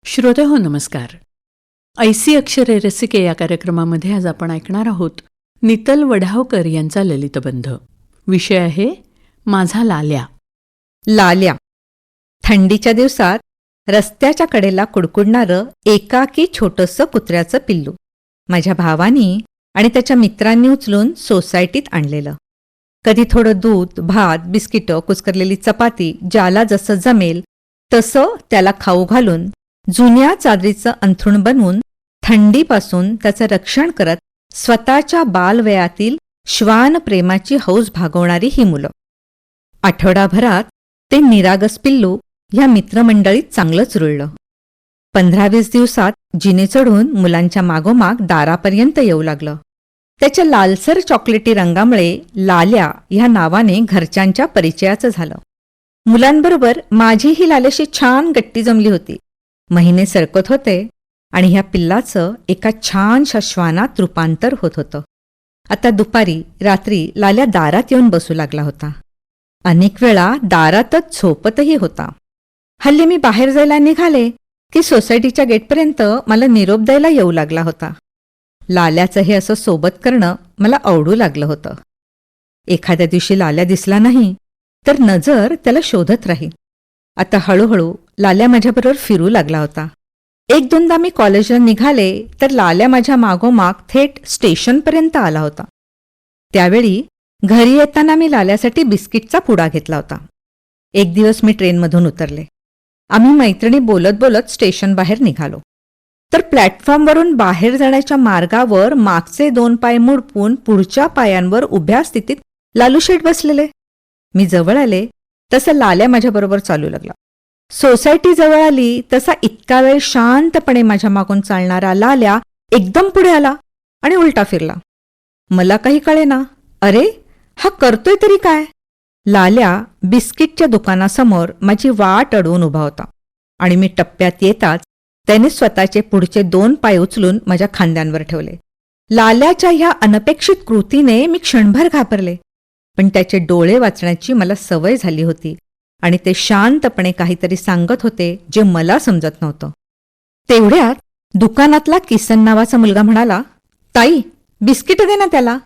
श्रोतेहो नमस्कार. ऐसी अक्षरे रसिके या कार्यक्रमामध्ये आज आपण ऐकणार आहोत नीतल वढावकर यांचा ललितबंध. विषय आहे माझा लाल्या. लाल्या. थंडीच्या दिवसात रस्त्याच्या कडेला कुडकुडणारं एकाकी छोटंसं कुत्र्याचं पिल्लू माझ्या भावानी आणि त्याच्या मित्रांनी उचलून सोसायटीत आणलेलं. कधी थोडं दूध, भात, बिस्किटं, कुस्करलेली चपाती ज्याला जसं जमेल तसं त्याला खाऊ घालून जुन्या चादरीचं अंथरूण बनवून थंडीपासून त्याचं रक्षण करत स्वतःच्या बालवयातील श्वान प्रेमाची हौस भागवणारी ही मुलं. आठवडाभरात ते निरागस पिल्लू ह्या मित्रमंडळीत चांगलंच रुळलं. 15-20 दिवसात जिने चढून मुलांच्या मागोमाग दारापर्यंत येऊ लागलं. त्याच्या लालसर चॉकलेटी रंगामुळे लाल्या ह्या नावाने घरच्यांच्या परिचयाचं झालं. मुलांबरोबर माझीही लाल्याशी छान गट्टी जमली होती. महिने सरकत होते आणि ह्या पिल्लाचं एका छानशा श्वानात रूपांतर होत होतं. आता दुपारी रात्री लाल्या दारात येऊन बसू लागला होता. अनेक वेळा दारातच झोपतही होता. हल्ली मी बाहेर जायला निघाले की सोसायटीच्या गेटपर्यंत मला निरोप द्यायला येऊ लागला होता. लाल्याचं हे असं सोबत करणं मला आवडू लागलं होतं. एखाद्या दिवशी लाल्या दिसला नाही तर नजर त्याला शोधत राही. आता हळूहळू लाल्या माझ्याबरोबर फिरू लागला होता. 1-2दा मी कॉलेजला निघाले तर लाल्या माझ्या मागोमाग थेट स्टेशनपर्यंत आला होता. त्यावेळी घरी येताना मी लाल्यासाठी बिस्किटचा पुडा घेतला होता. एक दिवस मी ट्रेनमधून उतरले. आम्ही मैत्रिणी बोलत बोलत स्टेशन बाहेर निघालो तर प्लॅटफॉर्मवरून बाहेर जाण्याच्या मार्गावर मागचे 2 पाय मुडपून पुढच्या पायांवर उभ्या स्थितीत लालूशेठ बसलेले. मी जवळ आले तसं लाल्या माझ्याबरोबर चालू लागला. सोसायटी जवळ आली तसा इतका वेळ शांतपणे माझ्या मागून चालणारा लाल्या एकदम पुढे आला आणि उलटा फिरला. मला काही कळेना. अरे, हा करतोय तरी काय? लाल्या बिस्किटच्या दुकानासमोर माझी वाट अडवून उभा होता आणि मी टप्प्यात येताच त्याने स्वतःचे पुढचे 2 पाय उचलून माझ्या खांद्यांवर ठेवले. लाल्याच्या ह्या अनपेक्षित कृतीने मी क्षणभर घाबरले. पण त्याचे डोळे वाचण्याची मला सवय झाली होती आणि ते शांतपणे काहीतरी सांगत होते जे मला समजत नव्हतं. तेवढ्यात दुकानातला किसन नावाचा मुलगा म्हणाला, ताई, बिस्किट दे ना त्याला.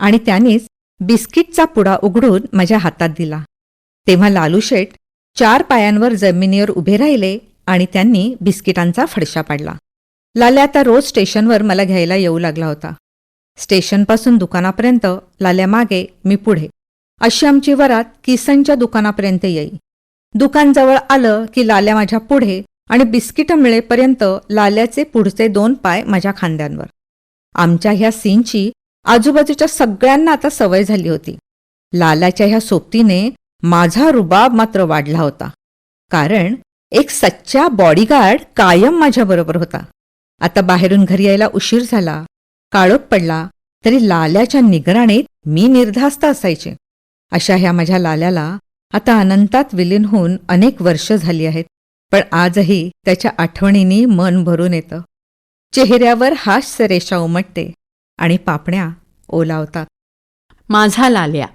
आणि त्यानेच बिस्किटचा पुडा उघडून माझ्या हातात दिला. तेव्हा लालूशेठ 4 पायांवर जमिनीवर उभे राहिले आणि त्यांनी बिस्किटांचा फडशा पाडला. लाल्या आता रोज स्टेशनवर मला घ्यायला येऊ लागला होता. स्टेशनपासून दुकानापर्यंत लाल्या मागे, मी पुढे, अशी आमची वरात किसनच्या दुकानापर्यंत येई. दुकान जवळ आलं की लाल्या माझ्या पुढे आणि बिस्किटं मिळेपर्यंत लाल्याचे पुढचे 2 पाय माझ्या खांद्यांवर. आमच्या ह्या सीनची आजूबाजूच्या सगळ्यांना आता सवय झाली होती. लाल्याच्या ह्या सोबतीने माझा रुबाब मात्र वाढला होता, कारण एक सच्चा बॉडीगार्ड कायम माझ्याबरोबर होता. आता बाहेरून घरी यायला उशीर झाला, काळोख पडला तरी लाल्याच्या निगराणीत मी निर्धास्त असायचे. अशा ह्या माझ्या लाल्याला आता अनंतात विलीन होऊन अनेक वर्ष झाली आहेत. पण आजही त्याच्या आठवणींनी मन भरून येतं. चेहऱ्यावर हास्यरेषा उमटते आणि पापण्या ओलावतात. माझा लाल्या.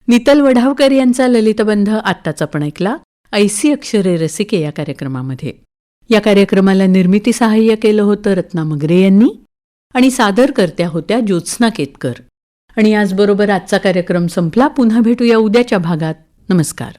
नीतल वढावकर यांचा ललितबंध आत्ताच आपण ऐकला ऐसी अक्षरे रसिके या कार्यक्रमामध्ये. या कार्यक्रमाला निर्मिती सहाय्य केलं होतं रत्ना मगरे यांनी आणि सादरकर्त्या होत्या ज्योत्स्ना केतकर. आणि याचबरोबर आजचा कार्यक्रम संपला. पुन्हा भेटूया उद्याच्या भागात. नमस्कार.